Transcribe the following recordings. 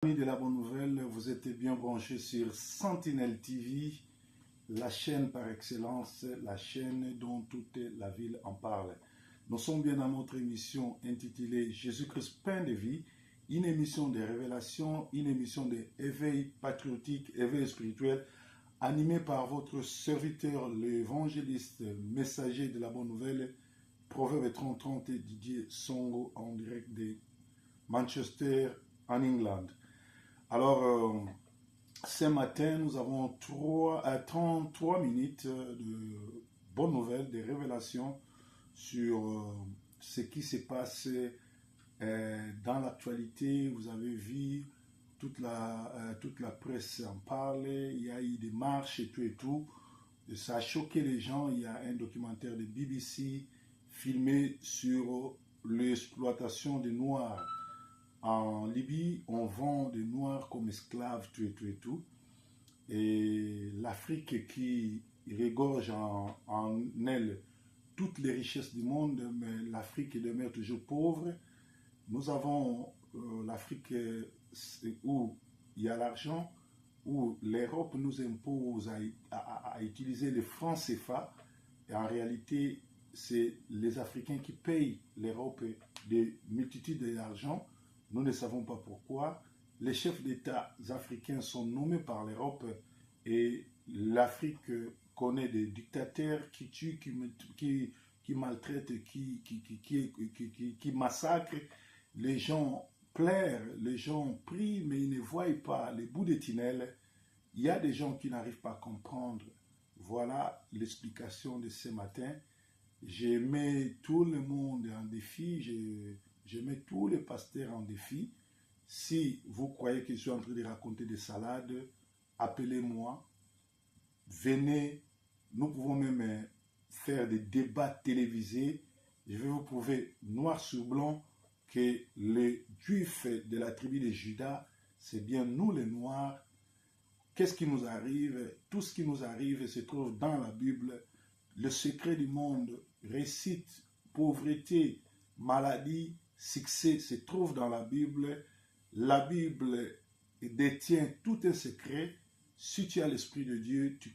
Amis de la bonne nouvelle, vous êtes bien branchés sur Sentinelle TV, la chaîne par excellence, la chaîne dont toute la ville en parle. Nous sommes bien dans notre émission intitulée Jésus-Christ pain de vie, une émission de révélation, une émission d'éveil patriotique, éveil spirituel, animée par votre serviteur, l'évangéliste, messager de la bonne nouvelle, Proverbe 30-30 et Didier Songo en direct de Manchester, en England. Alors, ce matin, nous avons 33 minutes de bonnes nouvelles, de révélations sur ce qui s'est passé dans l'actualité. Vous avez vu, toute la presse en parle, il y a eu des marches et tout. Et ça a choqué les gens. Il y a un documentaire de BBC filmé sur l'exploitation des Noirs. En Libye, on vend des Noirs comme esclaves, tout. Et l'Afrique qui regorge en elle toutes les richesses du monde, mais l'Afrique demeure toujours pauvre. Nous avons l'Afrique où il y a l'argent, où l'Europe nous impose à utiliser le franc CFA. Et en réalité, c'est les Africains qui payent l'Europe des multitudes d'argent. Nous ne savons pas pourquoi. Les chefs d'État africains sont nommés par l'Europe et l'Afrique connaît des dictateurs qui tuent, qui maltraitent, qui massacrent. Les gens pleurent, les gens prient, mais ils ne voient pas les bouts de tunnel. Il y a des gens qui n'arrivent pas à comprendre. Voilà l'explication de ce matin. Je mets tout le monde en défi, je mets tous les pasteurs en défi. Si vous croyez que je suis en train de raconter des salades, appelez-moi, venez, nous pouvons même faire des débats télévisés. Je vais vous prouver noir sur blanc que les Juifs de la tribu de Juda, c'est bien nous les Noirs. Qu'est-ce qui nous arrive? Tout ce qui nous arrive se trouve dans la Bible. Le secret du monde, réussite, pauvreté, maladie, succès se trouve dans la Bible. La Bible détient tout un secret. Si tu as l'Esprit de Dieu, tu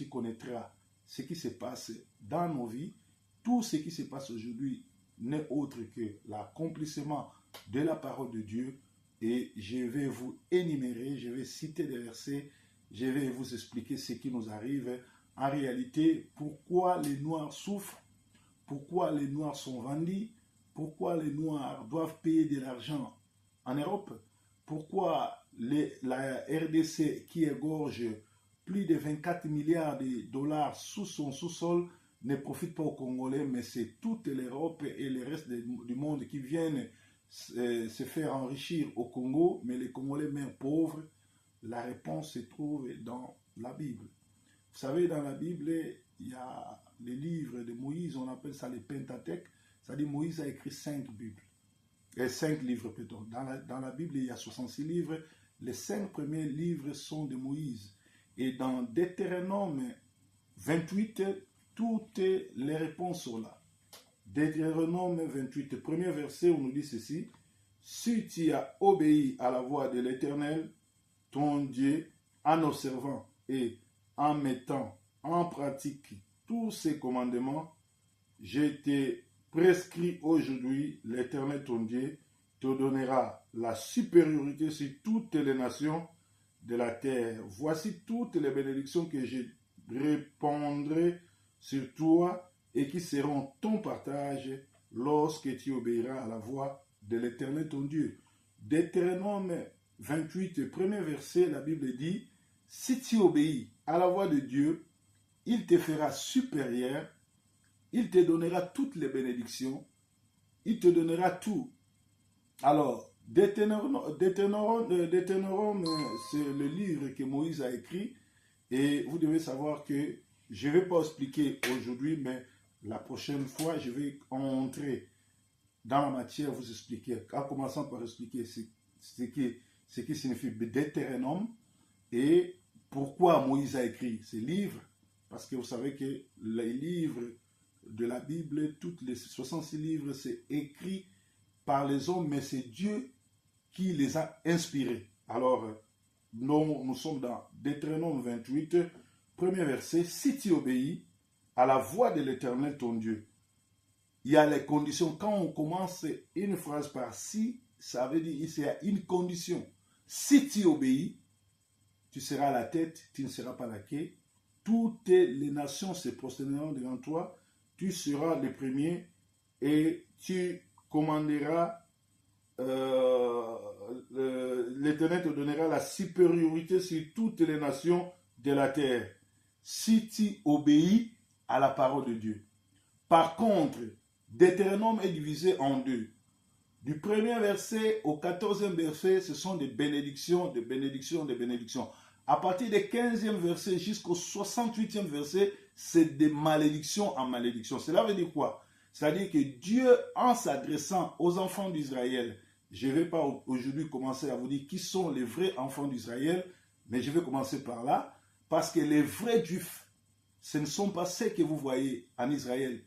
connaîtras ce qui se passe dans nos vies. Tout ce qui se passe aujourd'hui n'est autre que l'accomplissement de la parole de Dieu. Et je vais vous énumérer, je vais citer des versets, je vais vous expliquer ce qui nous arrive. En réalité, pourquoi les Noirs souffrent, pourquoi les Noirs sont vendus, pourquoi les Noirs doivent payer de l'argent en Europe, pourquoi la RDC qui égorge plus de 24 milliards de dollars sous son sous-sol ne profite pas aux Congolais, mais c'est toute l'Europe et le reste du monde qui viennent se faire enrichir au Congo, mais les Congolais même pauvres. La réponse se trouve dans la Bible. Vous savez, dans la Bible, il y a les livres de Moïse, on appelle ça les Pentateuques. C'est-à-dire Moïse a écrit 5 livres plutôt. Dans la Bible, il y a 66 livres. Les 5 premiers livres sont de Moïse. Et dans Deutéronome 28, toutes les réponses sont là. Deutéronome 28, premier verset, on nous dit ceci. Si tu as obéi à la voix de l'Éternel, ton Dieu, en observant et en mettant en pratique tous ces commandements, je t'ai prescrit aujourd'hui, l'Éternel ton Dieu te donnera la supériorité sur toutes les nations de la terre. Voici toutes les bénédictions que je répandrai sur toi et qui seront ton partage lorsque tu obéiras à la voix de l'Éternel ton Dieu. Deutéronome 28, premier verset, la Bible dit, si tu obéis à la voix de Dieu, il te fera supérieur, il te donnera toutes les bénédictions, il te donnera tout. Alors, Deutéronome, c'est le livre que Moïse a écrit, et vous devez savoir que je ne vais pas expliquer aujourd'hui, mais la prochaine fois, je vais entrer dans la matière, vous expliquer, en commençant par expliquer ce qui signifie Deutéronome et pourquoi Moïse a écrit ces livres. Parce que vous savez que les livres de la Bible, toutes les 66 livres, c'est écrit par les hommes, mais c'est Dieu qui les a inspirés. Alors, nous sommes dans Deutéronome 28, premier verset. Si tu obéis à la voix de l'Éternel ton Dieu, il y a les conditions. Quand on commence une phrase par si, ça veut dire qu'il y a une condition. Si tu obéis, tu seras la tête, tu ne seras pas la queue. Toutes les nations se prosterneront devant toi. Tu seras le premier et tu commanderas. L'Éternel te donnera la supériorité sur toutes les nations de la terre. Si tu obéis à la parole de Dieu. Par contre, Deutéronome est divisé en deux. Du premier verset au 14e verset, ce sont des bénédictions, des bénédictions, des bénédictions. À partir du 15e verset jusqu'au 68e verset, c'est des malédictions en malédictions. Cela veut dire quoi? C'est-à-dire que Dieu, en s'adressant aux enfants d'Israël, je ne vais pas aujourd'hui commencer à vous dire qui sont les vrais enfants d'Israël, mais je vais commencer par là, parce que les vrais juifs, ce ne sont pas ceux que vous voyez en Israël.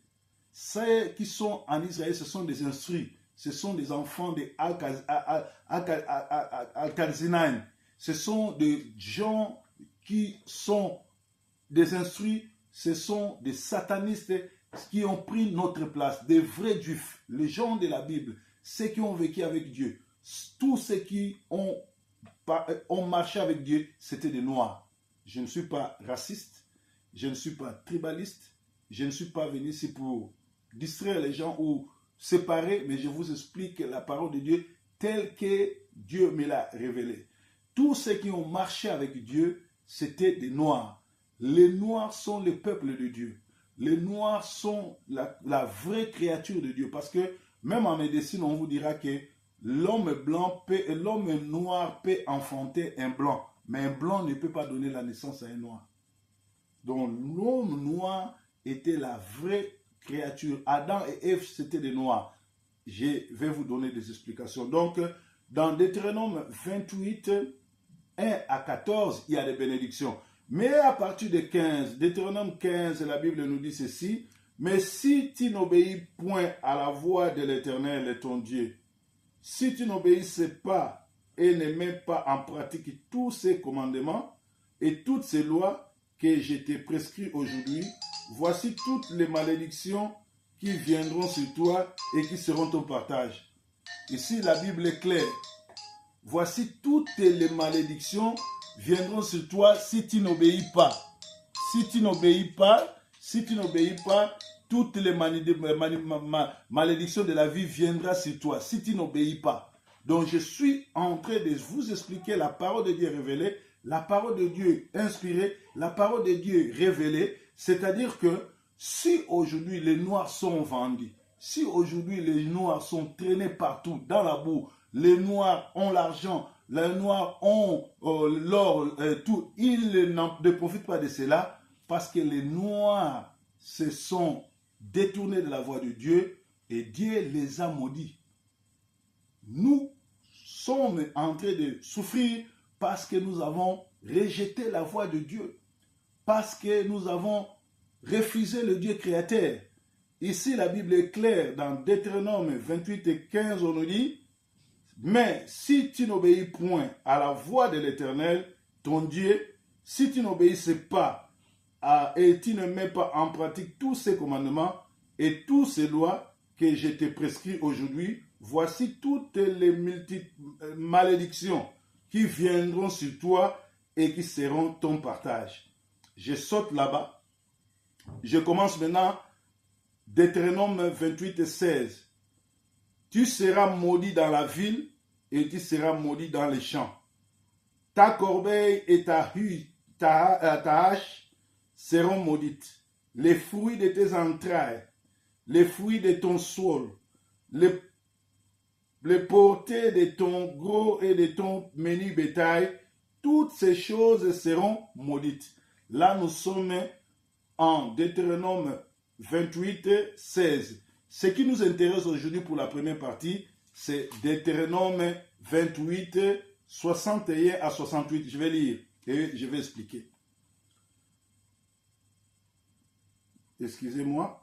Ceux qui sont en Israël, ce sont des instruits. Ce sont des enfants de Al-Kalzinaïm. Ce sont des gens qui sont des instruits. Ce sont des satanistes qui ont pris notre place. Des vrais juifs, les gens de la Bible, ceux qui ont vécu avec Dieu. Tous ceux qui ont marché avec Dieu, c'était des noirs. Je ne suis pas raciste. Je ne suis pas tribaliste. Je ne suis pas venu ici pour distraire les gens ou séparer, mais je vous explique la parole de Dieu telle que Dieu me l'a révélée. Tous ceux qui ont marché avec Dieu, c'était des Noirs. Les Noirs sont le peuple de Dieu. Les Noirs sont la vraie créature de Dieu. Parce que même en médecine, on vous dira que l'homme noir peut enfanter un blanc. Mais un blanc ne peut pas donner la naissance à un noir. Donc l'homme noir était la vraie créature. Adam et Ève, c'était des noirs. Je vais vous donner des explications. Donc, dans Deutéronome 28, 1 à 14, il y a des bénédictions. Mais à partir de 15, Deutéronome 15, la Bible nous dit ceci. Mais si tu n'obéis point à la voix de l'Éternel, ton Dieu, si tu n'obéissais pas et ne mets pas en pratique tous ces commandements et toutes ces lois que je t'ai prescrites aujourd'hui, voici toutes les malédictions qui viendront sur toi et qui seront ton partage. Ici, la Bible est claire. Voici toutes les malédictions viendront sur toi si tu n'obéis pas. Si tu n'obéis pas, toutes les malédictions de la vie viendront sur toi. Si tu n'obéis pas. Donc, je suis en train de vous expliquer la parole de Dieu révélée, la parole de Dieu inspirée, la parole de Dieu révélée. C'est-à-dire que si aujourd'hui les Noirs sont vendus, si aujourd'hui les Noirs sont traînés partout dans la boue, les Noirs ont l'argent, les Noirs ont l'or, tout, ils ne profitent pas de cela parce que les Noirs se sont détournés de la voie de Dieu et Dieu les a maudits. Nous sommes en train de souffrir parce que nous avons rejeté la voie de Dieu, parce que nous avons refusé le Dieu créateur. Ici, la Bible est claire, dans Deutéronome 28 et 15, on nous dit, mais si tu n'obéis point à la voix de l'Éternel, ton Dieu, si tu n'obéissais pas et tu ne mets pas en pratique tous ces commandements et toutes ces lois que je te prescris aujourd'hui, voici toutes les malédictions qui viendront sur toi et qui seront ton partage. Je saute là-bas. Je commence maintenant Deutéronome 28 et 16. Tu seras maudit dans la ville et tu seras maudit dans les champs. Ta corbeille et ta hache seront maudites. Les fruits de tes entrailles, les fruits de ton sol, les portées de ton gros et de ton menu bétail, toutes ces choses seront maudites. Là, nous sommes en Deutéronome 28, 16. Ce qui nous intéresse aujourd'hui pour la première partie, c'est Deutéronome 28, 61 à 68. Je vais lire et je vais expliquer. Excusez-moi.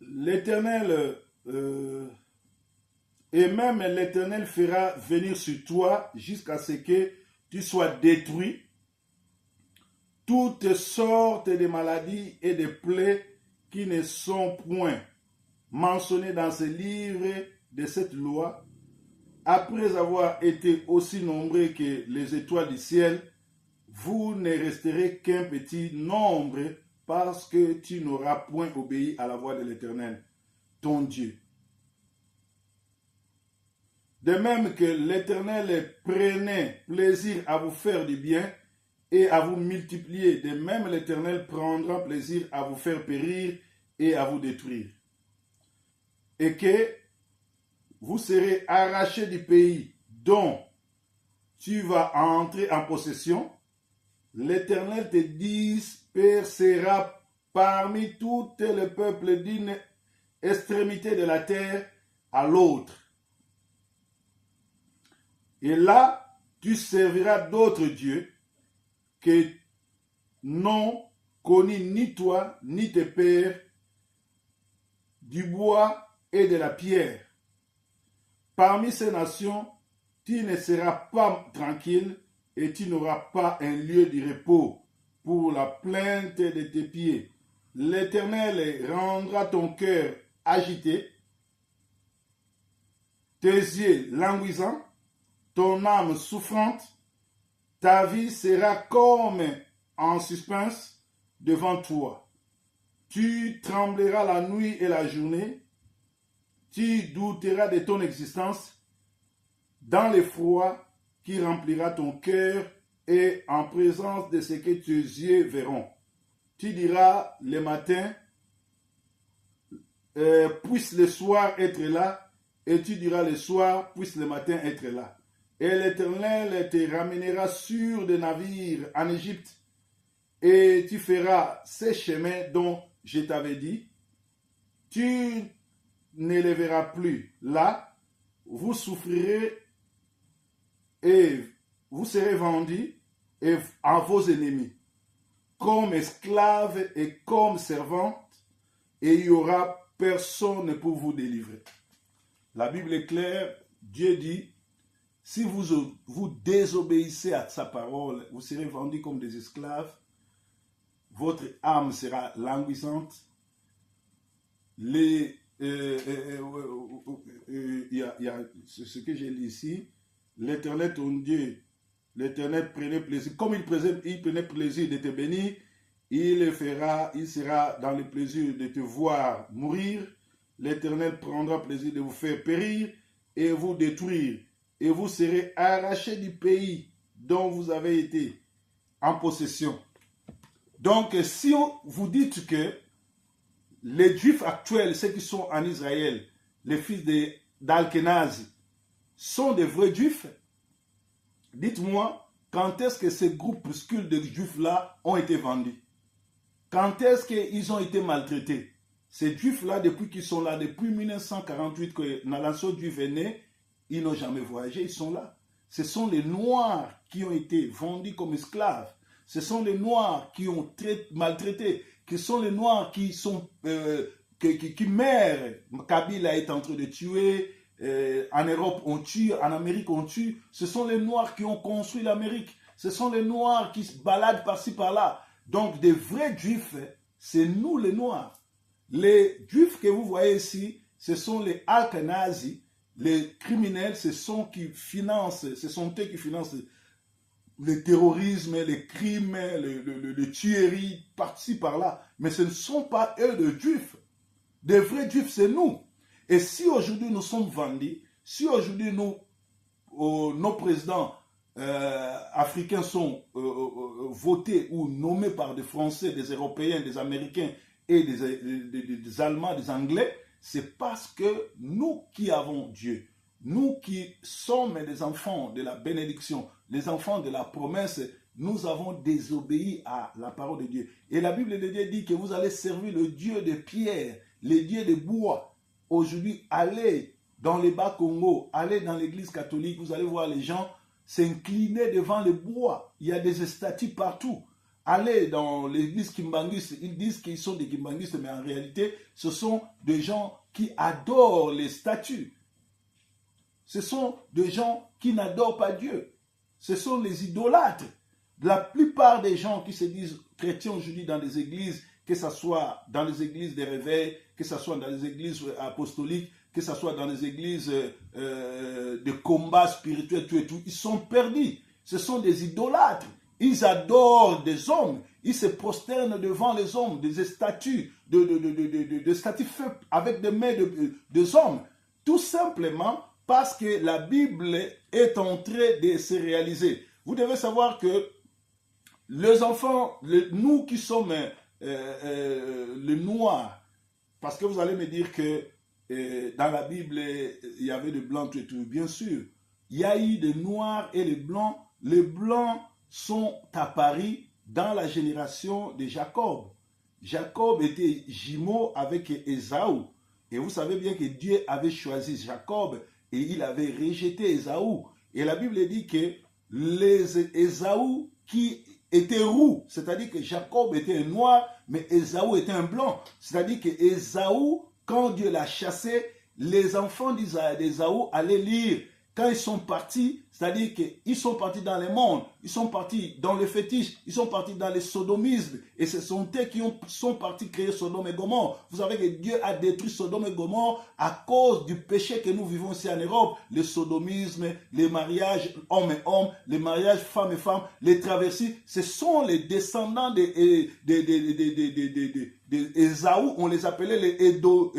L'Éternel Et même l'Éternel fera venir sur toi jusqu'à ce que tu sois détruit toutes sortes de maladies et de plaies qui ne sont point mentionnées dans ce livre de cette loi, après avoir été aussi nombreux que les étoiles du ciel, vous ne resterez qu'un petit nombre parce que tu n'auras point obéi à la voix de l'Éternel, ton Dieu. De même que l'Éternel prenait plaisir à vous faire du bien et à vous multiplier, de même l'Éternel prendra plaisir à vous faire périr et à vous détruire. Et que vous serez arrachés du pays dont tu vas entrer en possession. L'Éternel te dispersera parmi tous les peuples d'une extrémité de la terre à l'autre. Et là, tu serviras d'autres dieux que n'ont connu ni toi, ni tes pères, du bois et de la pierre. Parmi ces nations, tu ne seras pas tranquille et tu n'auras pas un lieu de repos pour la plainte de tes pieds. L'Éternel rendra ton cœur agité, tes yeux languissants, ton âme souffrante, ta vie sera comme en suspense devant toi. Tu trembleras la nuit et la journée, tu douteras de ton existence dans l'effroi qui remplira ton cœur et en présence de ce que tes yeux verront. Tu diras le matin, puisse le soir être là, et tu diras le soir, puisse le matin être là. Et l'Éternel te ramènera sur des navires en Égypte, et tu feras ces chemins dont je t'avais dit. Tu ne les verras plus. Là, vous souffrirez et vous serez vendus à vos ennemis, comme esclaves et comme servantes, et il n'y aura personne pour vous délivrer. La Bible est claire, Dieu dit, si vous désobéissez à sa parole, vous serez vendus comme des esclaves, votre âme sera languissante, il y a ce que j'ai lu ici, l'Éternel ton Dieu, l'Éternel prenait plaisir, comme il prenait plaisir de te bénir, il sera dans le plaisir de te voir mourir, l'Éternel prendra plaisir de vous faire périr et vous détruire, et vous serez arrachés du pays dont vous avez été en possession. Donc, si vous dites que les Juifs actuels, ceux qui sont en Israël, les fils d'Al-Kenazi, sont des vrais Juifs, dites-moi, quand est-ce que ces groupuscules de Juifs-là ont été vendus? Quand est-ce qu'ils ont été maltraités? Ces Juifs-là, depuis qu'ils sont là, depuis 1948, que la nation juive est née, ils n'ont jamais voyagé, ils sont là. Ce sont les Noirs qui ont été vendus comme esclaves. Ce sont les Noirs qui ont maltraité. Ce sont les Noirs qui sont qui meurent. Kabila est en train de tuer. En Europe, on tue. En Amérique, on tue. Ce sont les Noirs qui ont construit l'Amérique. Ce sont les Noirs qui se baladent par-ci, par-là. Donc, des vrais Juifs, c'est nous les Noirs. Les Juifs que vous voyez ici, ce sont les Al-Kenazi. Les criminels, ce sont eux qui financent le terrorisme, les crimes, les tueries, par-ci, par-là. Mais ce ne sont pas eux de Juifs. Des vrais Juifs, c'est nous. Et si aujourd'hui nous sommes vendus, si aujourd'hui nos présidents africains sont votés ou nommés par des Français, des Européens, des Américains et des Allemands, des Anglais, c'est parce que nous qui avons Dieu, nous qui sommes des enfants de la bénédiction, les enfants de la promesse, nous avons désobéi à la parole de Dieu. Et la Bible de Dieu dit que vous allez servir le Dieu de pierre, le Dieu de bois. Aujourd'hui, allez dans les Bas-Congo, allez dans l'église catholique, vous allez voir les gens s'incliner devant le bois. Il y a des statues partout. Allez dans l'église kimbanguiste, ils disent qu'ils sont des kimbanguistes, mais en réalité, ce sont des gens qui adorent les statues. Ce sont des gens qui n'adorent pas Dieu. Ce sont les idolâtres. La plupart des gens qui se disent chrétiens aujourd'hui dans les églises, que ce soit dans les églises des réveils, que ce soit dans les églises apostoliques, que ce soit dans les églises de combat spirituel, tout et tout, ils sont perdus. Ce sont des idolâtres. Ils adorent des hommes. Ils se prosternent devant les hommes, des statues, de statues faites avec des mains des hommes. Tout simplement parce que la Bible est en train de se réaliser. Vous devez savoir que les enfants, nous qui sommes les noirs, parce que vous allez me dire que dans la Bible, il y avait des blancs, tout et tout. Bien sûr, il y a eu des noirs et les blancs. Les blancs sont apparus dans la génération de Jacob. Jacob était jumeau avec Ésaü. Et vous savez bien que Dieu avait choisi Jacob et il avait rejeté Ésaü. Et la Bible dit que les Ésaü qui étaient roux, c'est-à-dire que Jacob était un noir, mais Ésaü était un blanc. C'est-à-dire que Ésaü, quand Dieu l'a chassé, les enfants d'Ésaü allaient lire. Quand ils sont partis, c'est-à-dire qu'ils sont partis dans le monde, ils sont partis dans le fétiche, ils sont partis dans le sodomisme. Et ce sont eux qui sont partis créer Sodome et Gomorrhe. Vous savez que Dieu a détruit Sodome et Gomorrhe à cause du péché que nous vivons ici en Europe. Le sodomisme, les mariages hommes et hommes, les mariages femmes et femmes, les traversées. Ce sont les descendants d'Ésaü, on les appelait les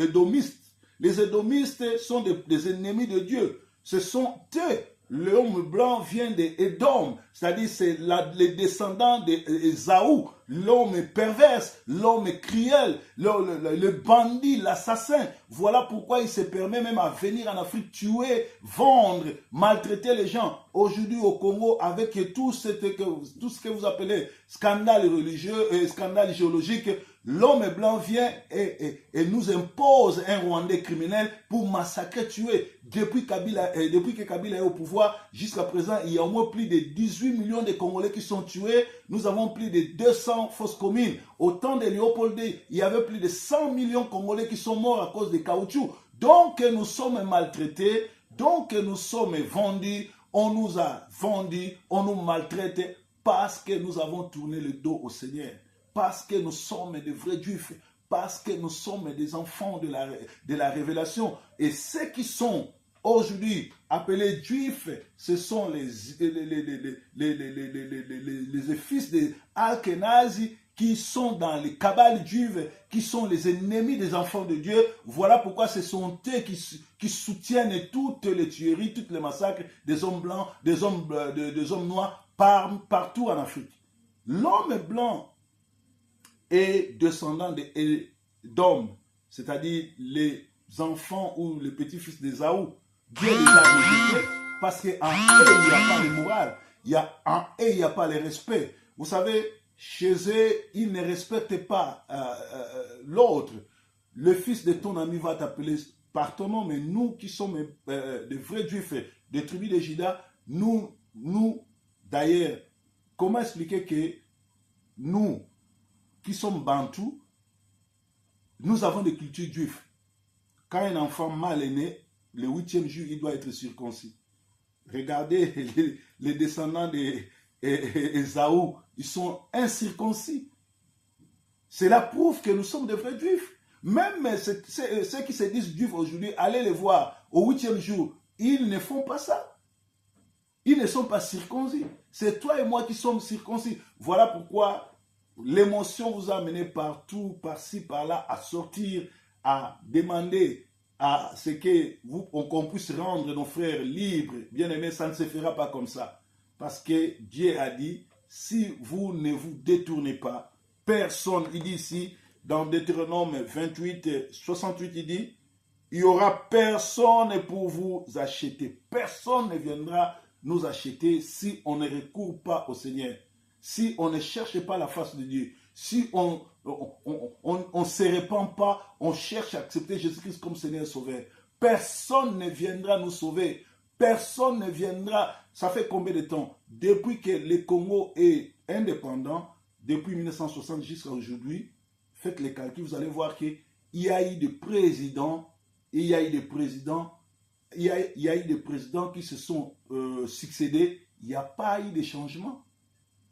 Édomistes. Les Édomistes sont des ennemis de Dieu. Ce sont eux, l'homme blanc vient d'Édom, c'est-à-dire c'est les descendants d'Ésaü, l'homme perverse, l'homme cruel, le bandit, l'assassin. Voilà pourquoi il se permet même à venir en Afrique tuer, vendre, maltraiter les gens. Aujourd'hui au Congo, avec tout ce que vous appelez scandale religieux, scandale géologique, l'homme blanc vient et nous impose un Rwandais criminel pour massacrer, tuer. Depuis que Kabila est au pouvoir, jusqu'à présent, il y a au moins plus de 18 millions de Congolais qui sont tués. Nous avons plus de 200 fausses communes. Au temps de Léopold II, il y avait plus de 100 millions de Congolais qui sont morts à cause des caoutchouc. Donc nous sommes maltraités, donc nous sommes vendus, on nous a vendus, on nous maltraite parce que nous avons tourné le dos au Seigneur. Parce que nous sommes des vrais juifs, parce que nous sommes des enfants de la révélation. Et ceux qui sont aujourd'hui appelés juifs, ce sont les fils de Al-Kenazi qui sont dans les cabales juives, qui sont les ennemis des enfants de Dieu. Voilà pourquoi ce sont eux qui soutiennent toutes les tueries, tous les massacres des hommes blancs, des hommes noirs partout en Afrique. L'homme blanc est descendant d'Édom, c'est-à-dire les enfants ou les petits-fils d'Ésaü. Dieu les a rejetés parce qu'en eux, il n'y a pas de morale. En eux, il n'y a pas le respect. Vous savez, chez eux, ils ne respectent pas l'autre. Le fils de ton ami va t'appeler par ton nom, mais nous qui sommes de vrais juifs, des tribus de Juda, nous d'ailleurs, comment expliquer que nous, qui sommes bantous, nous avons des cultures juives. Quand un enfant mal est né, le 8e jour, il doit être circoncis. Regardez les descendants d'Ésaü, ils sont incirconcis. Cela prouve que nous sommes des vrais juifs. Même ceux qui se disent juifs aujourd'hui, allez les voir au 8e jour, ils ne font pas ça. Ils ne sont pas circoncis. C'est toi et moi qui sommes circoncis. Voilà pourquoi l'émotion vous a amené partout, par-ci, par-là, à sortir, à demander à ce qu'on puisse rendre nos frères libres. Bien aimés, ça ne se fera pas comme ça. Parce que Dieu a dit, si vous ne vous détournez pas, personne, il dit ici, dans Deutéronome 28, 68, il dit, il n'y aura personne pour vous acheter. Personne ne viendra nous acheter si on ne recourt pas au Seigneur. Si on ne cherche pas la face de Dieu, si on ne se répand pas, on cherche à accepter Jésus-Christ comme Seigneur et Sauveur, personne ne viendra nous sauver. Personne ne viendra. Ça fait combien de temps? Depuis que le Congo est indépendant, depuis 1960 jusqu'à aujourd'hui, faites les calculs, vous allez voir qu'il y a eu des présidents, il y a eu des présidents qui se sont succédés, il n'y a pas eu de changement.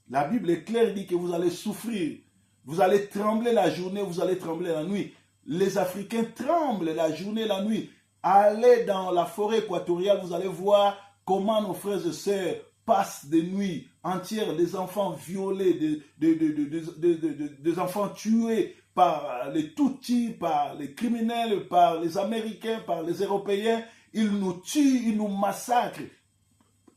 La Bible est claire, dit que vous allez souffrir, vous allez trembler la journée, vous allez trembler la nuit. Les Africains tremblent la journée et la nuit. Allez dans la forêt équatoriale, vous allez voir comment nos frères et sœurs passent des nuits entières, des enfants violés, des enfants tués par les Tutsis, par les criminels, par les Américains, par les Européens. Ils nous tuent, ils nous massacrent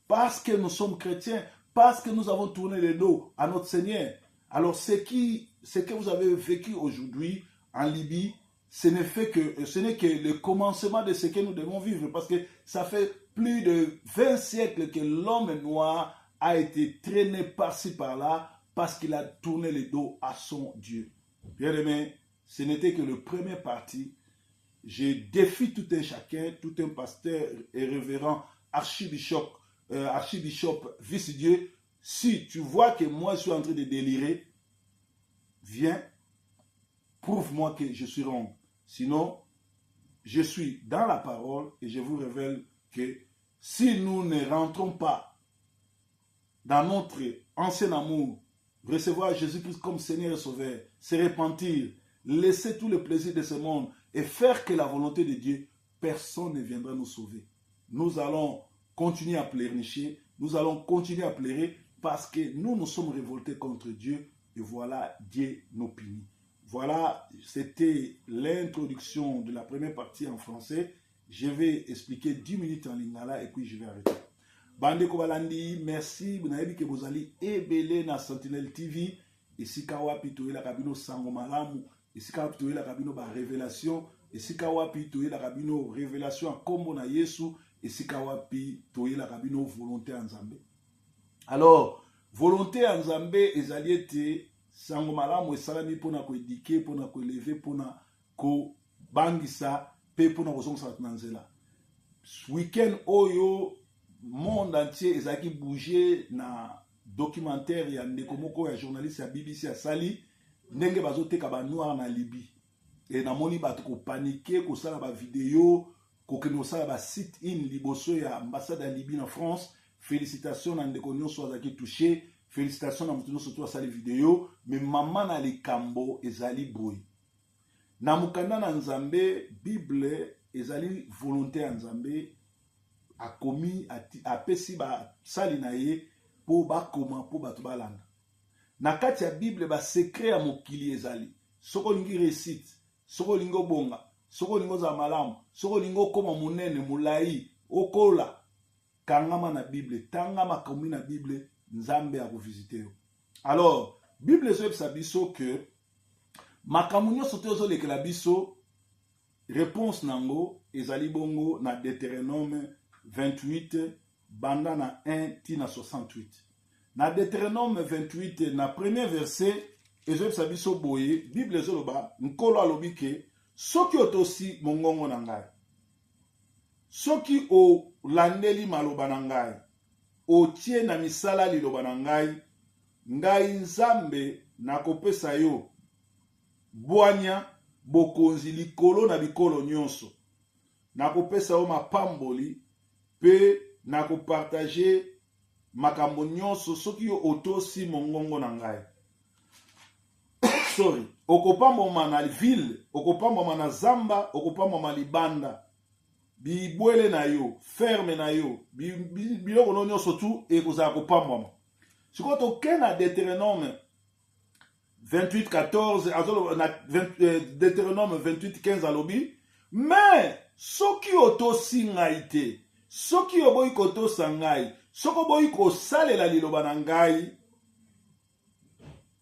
parce que nous sommes chrétiens, parce que nous avons tourné le dos à notre Seigneur. Alors ce que vous avez vécu aujourd'hui en Libye, ce n'est que le commencement de ce que nous devons vivre, parce que ça fait plus de 20 siècles que l'homme noir a été traîné par-ci par-là parce qu'il a tourné le dos à son Dieu. Bien aimé, ce n'était que le premier parti. Je défie tout un chacun, tout un pasteur et révérend archibishop, vice-dieu. Si tu vois que moi je suis en train de délirer, viens, prouve-moi que je suis rond. Sinon, je suis dans la parole et je vous révèle que si nous ne rentrons pas dans notre ancien amour, recevoir Jésus-Christ comme Seigneur et Sauveur, se repentir, laisser tout le plaisir de ce monde et faire que la volonté de Dieu, personne ne viendra nous sauver. Nous allons continuer à pleurnicher, nous allons continuer à pleurer parce que nous sommes révoltés contre Dieu et voilà, Dieu nous punit. Voilà, c'était l'introduction de la première partie en français. Je vais expliquer 10 minutes en lingala et puis je vais arrêter. Bande Kobalandi, merci. Vous n'avez que vous allez ébélé na Sentinelle TV. Ici, Kawapi, Toye la Kabino Sangomalamu. Ici, Kawapi, Toye la Kabino ba révélation. Ici, Kawapi, Toye la Kabino révélation en combo na Yesu. Ici, Kawapi, Toye la Kabino volonté en Zambé. Alors, volonté en Zambé, ezali ete sango malamu esalami pona ko éduquer, pona ko élever, pona ko bangisa, pe pona ko zonga na nzela. Week-end oyo monde entier ezaki bouger na documentaire ya ndeko moko ya journaliste ya BBC ya sali ndenge bazoteka ba noir na Libye. Et na moni bato ko paniquer ko sala ba vidéo ko keno sala ba site in liboso ya ambassade ya Libye na France. Félicitations na ndeko nyonso azaki touché. Félicitations na mutu nyonso to asali vidéo, mais maman na likambo ezali boy. Na mukanda na Nzambe, Bible ezali volonté ya Nzambe akomi apesi ba sali na ye po bakoma po bato balanda. Na kati ya Bible ba secret ya mokili ezali. Soko lingi récite, soko lingo bonga, soko lingo za malamu, soko lingo koma munene mulai, okola kangama na Bible, tangama komi na Bible. Nzambe a revisité. Alors, Bible ezobisa biso que makambo nyonso te ozolekela biso réponse nango ezali bongo na Deutéronome 28 banda na 1 tina 68. Na Deutéronome 28 na premier verset ezobisa biso boye Bible ezoloba nkolo alobi ke soki otosi mongongo na ngai, soki olandeli maloba na ngai, otie na misala liloba na ngai, ngai Nzambe nakopesa yo bwanya bokonzi likolo na bikolo nyonso. Nakopesa yo mapamboli pe nakopartage makambo nyonso soki yo otosi mongongo na ngai. Sorry, okopamboma na ville, okopamboma na zamba, okopamboma libanda. Bibwele na yo, ferme na yo, biloko no nyonso tu ekozala kopambwama. Sikoyo tokende na Deutéronome 28:14, na Deutéronome 28:15 alobi, mais soki otosi ngai te, soki oboyi kotosa ngai, soki oboyi kosalela liloba na ngai,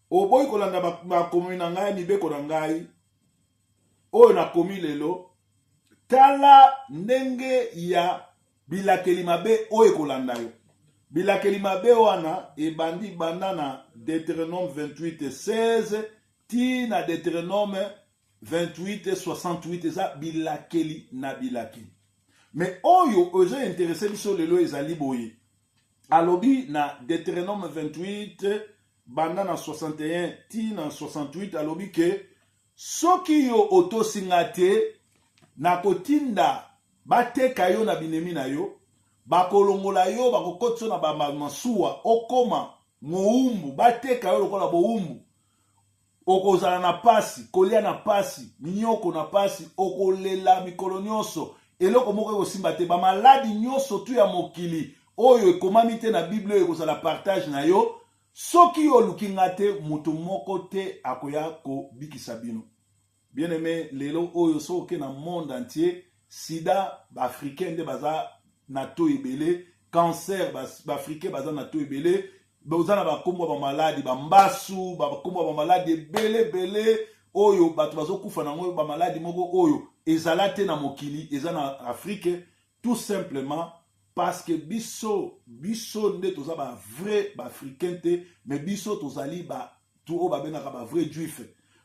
oboyi kolanda makomi na ngai, mibeko na ngai, oyo nakomi lelo, tala ndenge ya bilakeli mabe oyo ekolanda yo. Bilakeli mabe wana ebandi banda na Deutéronome 28:16 ti na Deutéronome 28:68 eza bilakeli na bilakeli. Mais oyo ozo intéressé biso lelo ezali boye. Alobi na Deutéronome 28 banda na 61 ti na 68 alobi ke soki yo otosinga te na kotinda bateka yo na binemi na yo, bakolongola yo, bakokotso na masuwa, okoma moumbu, bateka yo lokola boumbu, okozala na pasi, kolia na pasi, nyoko na pasi, okolela mikolo nyonso, eloko moko ekosimba te, bamaladi nyonso tu ya mokili, oyo ekomami te na Bible oyo ekozala partage na yo, soki yo lukinga te, mutu moko te akoya ko bikisa bino. Bien aimé, lelo oyo soke na monde entier, sida, africain de baza na to ebele, cancer, africain baza na to ebele, bazana bakombo ba maladi, ba mbasu, bakombo ba maladi bele, oyo, bato bazo kufa na ngoyo ba maladi moko oyo, ezalate na mokili, ezana Afrique, tout simplement, parce que biso nde toza ba vrai, ba africain te, mais biso tozali ba, tout o ba benaka ba vrai juif.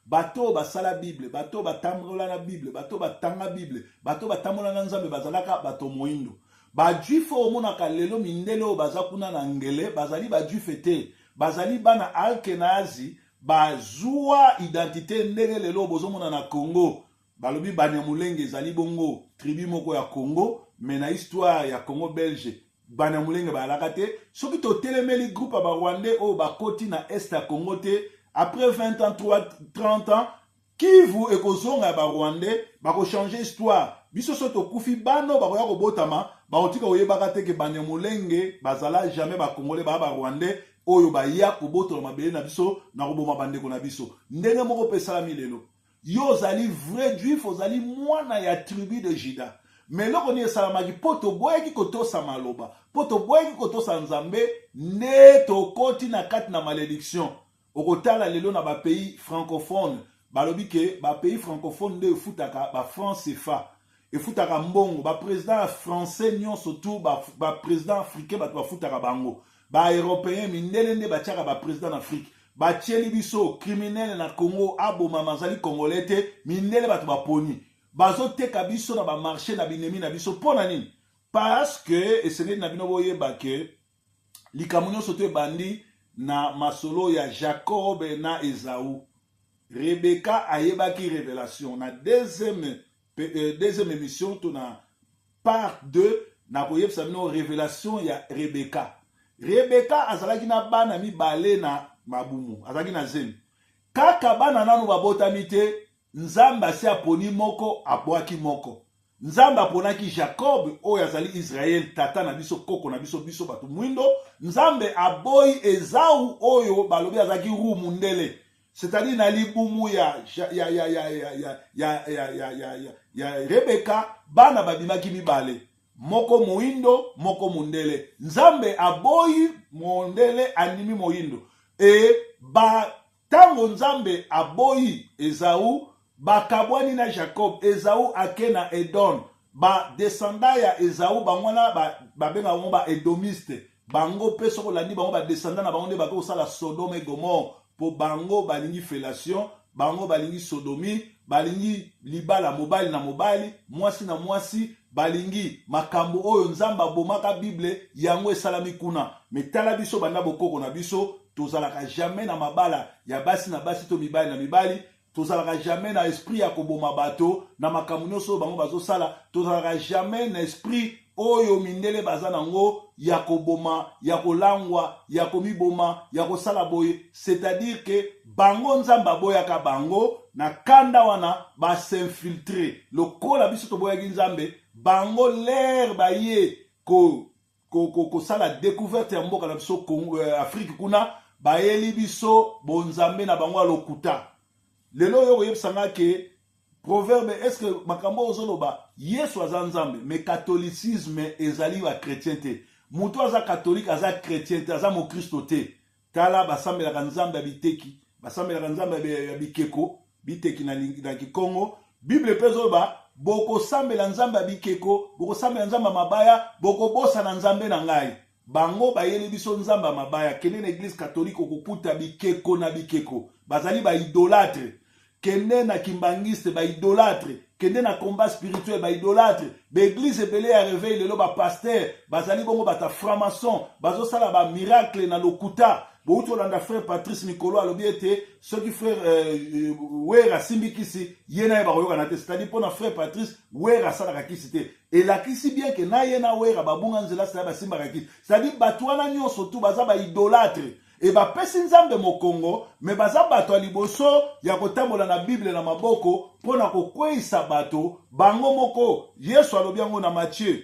Bato basala Bible, bato batambola na Bible, bato batanga Bible, bato batambola na Nzambe bazalaka bato moindo. Ba juif omonaka lelo mindelo bazakuna na ngele, bazali ba juif te, bazali bana alkenazi, bazua identité ndenge lelo bozomona na Congo. Balobi Banyamulenge ezali bongo tribu moko ya Congo, mais na histoire ya Congo belge Banyamulenge balaka te. Soki to telemeli groupe ba Rwandais o bakoti na est ya Congo te. Après 20 ans, 30 ans, Kivu et Kozonga ba Rwandais, bako changer histoire. Biso soto kufi bano bako ya kobotama, bako tika oyebaka te ke Banyamulenge bazala jamais ba Congolais ba Rwandais oyo ba ya koboto na mabele na biso na koboma bandeko na biso. Ndenge moko pesala milelo. Yo zali vrai juif, ozali mwana ya tribu de Juda. Mais loko ni esalamaki poto boyeki kotosa maloba, poto boyeki kotosa Nzambe, ne to koti na kati na malédiction. Okotala lelo na ba pays francophone, balobi ke ba pays francophone de futaka ba France CFA, e futaka mbongo, ba président français nyon surtout ba président africain ba futaka bango, ba européen mindele nde ba tiaka ba président d'Afrique, ba tieli biso criminel na Congo abo mamazali congolais te, mindele ba poni, bazo teka biso na ba marché na binemi na biso pona nini? Parce que et ce n'est na bino boye ba ke likamunyo soto bandi na masolo ya Jacob na Esaú. Rebecca ayebaki révélation. Na deuxième émission, to na part 2, na koyebisa bino révélation ya Rebecca. Rebecca azalaki na bana mibale na mabumu. Azalaki na zemi. Kaka bana nanu babotami te, Nzambe asi aponi moko, abwaki moko. Nzambe aponaki Jacob oyo azali Israël tata na biso koko na biso batu mwindo. Nzambe aboyi Esaú oyo balobi azaki ru mundele. C'est-à-dire na libumu ya Rebecca bana babimaki mibale. Moko moindo, moko mundele. Nzambe aboyi mundele animi moindo. E ba tango Nzambe aboyi Esaú bakabwani na Jacob, Esaú ake na Edom, ba descenda ya Esaú bangwana ba benga ba edomiste, bango peso ko landi bango ba descenda na bango nde bako sala Sodome et Gomorrhe, po bango balingi fellation, bango balingi sodomie, balingi libala mobali na mobali, mwasi na mwasi, balingi makambo oyo Nzamba bomaka Bible yango esalami kuna. Metala biso banda bokoko na biso, tozalaka jamais na mabala ya basi na basi to mibali na mibali. Tozalaka jamais na esprit ya koboma bato na makambo nyonso bango bazosala. Tozalaka jamais na esprit oyo mindele baza nango ya koboma, ya kolangwa, ya komiboma, ya kosala boye. C'est-à-dire que bango Nzamba boyaka bango na kanda wana ba s'infiltrer. Lokola biso to boyaki Nzambe, bango l'air baye ko sala découverte ya mboka na biso Afrique kuna, bayeli biso bonzambe na bango lokuta. Lelo yo yebsanga ke proverbe est-ce que makambo ozoloba Yesu aza Nzambe mais catholicisme ezali ba chrétien te. Mutu aza catholique aza chrétien te, aza mo Kristo te. Tala basambela Nzambe biteki, basambela Nzambe ya bikeko, biteki na Kikongo. Bible pezoba boko sambela Nzambe bikeko, boko sambela Nzambe mabaya, boko bosa na Nzambe na ngai. Bango bayeli biso Nzambe mabaya, kene na église catholique okuputa bikeko na bikeko. Bazali ba idolâtre. Kende na kimbangiste ba idolâtre, kende na combat spirituel ba idolâtre, ba église ebele ya réveil lelo ba pasteur, bazali bongo bata franc-maçon, bazo sala ba miracle na lokuta, bouti olanda frère Patrice Mikolo alobi ete soki frère Wera simbi kisi yena ye bakoyoka na te, c'est-à-dire pour na frère Patrice Wera salaka kisi te, elakisi bien ke na ye na Wera babunga nzela c'est-à-dire basimbaka kisi, c'est-à-dire bato wana nyonso tu baza ba idolâtre et bapesi nzambe mokongo, mais baza bato ya liboso ya kotambola na Bible na maboko pona kokweyisa bato bango moko. Yesu alobi yango na Matthieu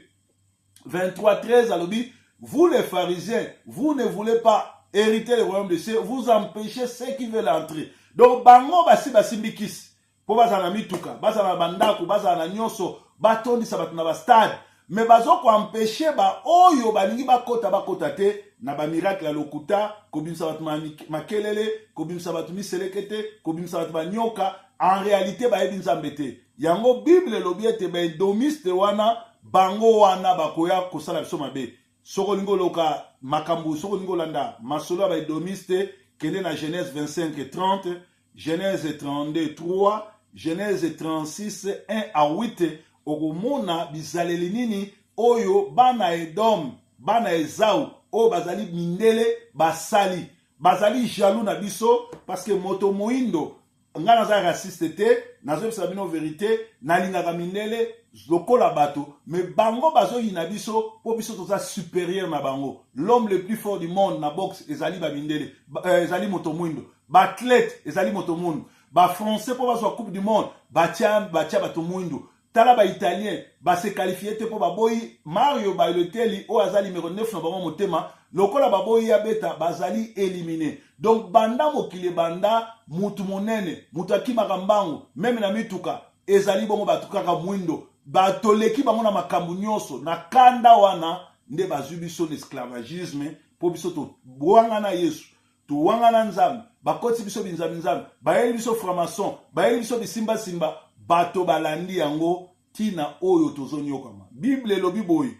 23:13 alobi, vous les pharisiens, vous ne voulez pas hériter le royaume de cieux, vous empêchez ceux qui veulent entrer. Donc bango basi basimbi kisi po bazala mituka, bazala bandako, bazala nyonso, batondisa bato na ba stade, mais bazo ko empêcher ba oyo balingi bakota te na ba miracle ya lokuta, kobimisa bato makelele, kobimisa bato miselekete, kobimisa bato banyoka, en réalité ba yebi nzambe te. Yango Bible lobi ete ba domiste wana bango wana bakoya kosala biso mabe. Soko lingo loka makambu, soko lingo landa masolo ba domiste kende na Genèse 25:30, Genèse 32:3, Genèse 36:1-8, okomona bizaleli nini oyo bana Edom, bana Esau o bazali mindele basali, bazali jaloux na biso parce que moto moindo nga naza raciste te, nazo bino vérité, nalingaka mindele lokola bato, mais bango bazo yina biso po biso toza supérieur na bango. L'homme le plus fort du monde na boxe ezali ba mindele, ezali moto moindo, ba athlète ezali moto moindo, ba français po bazwa coupe du monde batia bato moindo, tala ba italien ba se qualifier te po ba boyi Mario Balotelli o azali numéro 9 na bango motema, lokola ba boyi ya beta bazali éliminé. Donc banda mokili banda mutu monene, mutu akimaka mbangu, même na mituka ezali bongo batukaka mwindo, batoleki bango na makambu nyonso, na kanda wana nde bazwi biso l'esclavagisme po biso to bwanga na Yesu, to wanga na nzambe, bakoti biso binzambe, bayeli biso franc-maçon, bayeli biso bisimba simba, bato balandi yango tina oyo tozonyokama. Bible elobi boyi,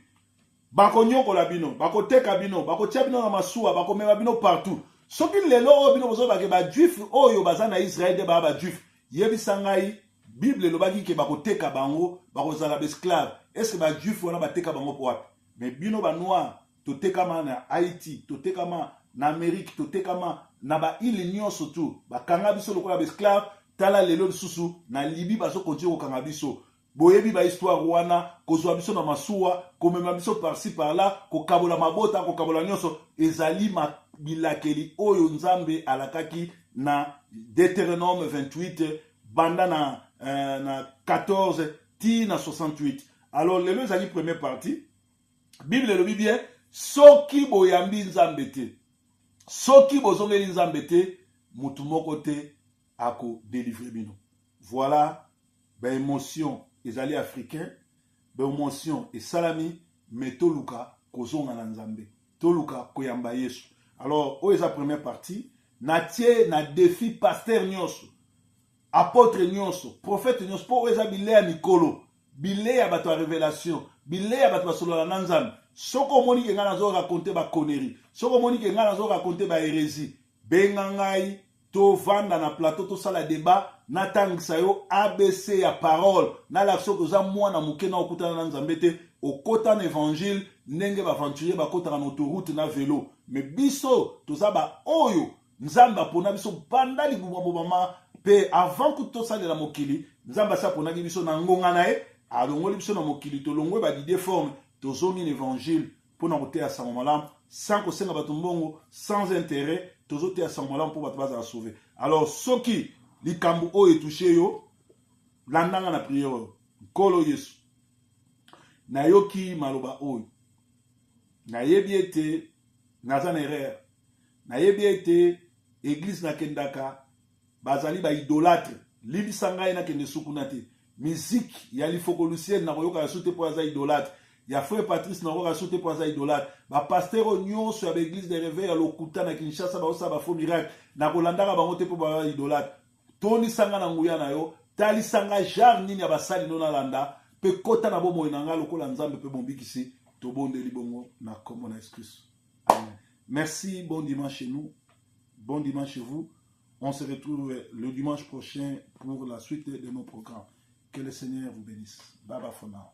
bakonyokola bino, bakoteka bino, bakotia bino na masuwa, bakomema bino partout. Soki lelo oyo bino bozo bake ba juif oyo baza na Israël de ba juif, yebisa ngai Bible elobaki ke bakoteka bango, bakozala ba esclave. Est-ce que ba juif wana bateka bango po wapi? Mais bino ba noir totekama na Haïti, totekama na Amérique, totekama na ba île nyonso tu, bakanga biso lokola ba esclave, tala lelo lisusu na Libye bazo continue kokanga biso. Boyebi ba histoire wana, kozwa biso na masuwa, komema biso par-ci par-là, kokabola mabota, kokabola nyonso, ezali bilakeli oyo nzambe alakaki na Deutéronome 28 banda na 14 ti na 68. Alors lelo ezali première partie. Bible elobi bien, soki boyambi nzambe te, soki bozongeli nzambe te, mutu moko te ako délivrer bino. Voilà ba émotion ezali africain, ba émotion esalami, mais toluka kozonga na nzambe, toluka koyamba Yesu. Alors, où est la première partie? Natie na défi pasteur nyonso, apôtre nyonso, prophète nyonso, pour eza bilea mikolo, bilea bato révélation, bilea bato solo la nanzam. Soko moni ke ngana zo raconter ba connerie, soko moni ke ngana zo raconter ba hérésie, bengangai to vanda na plateau to sala débat, na tangisa yo ABC ya parole, na l'action que za mwana muke na okutana na nzambe te, okota na évangile, ndenge ba aventurier ba kota na autoroute na vélo. Mais biso toza ba oyo nzamba pona biso banda libumba mama pe avant que to sala la mokili, nzamba sa pona biso na ngonga na e, alongoli biso na mokili to longwe ba di forme, to zongi l'évangile pona kote ya samalam sans ko senga bato mbongo, sans intérêt, to zote ya samalam pour bato baza sauver. Alors soki likambu oyo touché yo, landanga na prière kolo Yesu. Na yoki maloba oyo. Na yebi ete naza na erreur. Na yebi ete église na kendaka bazali ba idolâtre. Libisa ngai na kende sukuna te. Musique ya lifoko Lucien na koyoka soute po za idolâtre. Ya frère Patrice na koyoka soute po za idolâtre. Ba pasteur nyonso ya église de réveil ya lokuta na Kinshasa ba osa ba faux miracle. Na kolandaka bango te po ba idolâtre. Toni sanga na nguya na yo, tali sanga jar nini ya basali no na landa. Pe kota na bomo inanga lokola nzambe pe bombikisi to bondeli bongo na kombo na Christ. Amen. Merci, bon dimanche chez nous. Bon dimanche chez vous. On se retrouve le dimanche prochain pour la suite de nos programmes. Que le Seigneur vous bénisse. Bye bye for now.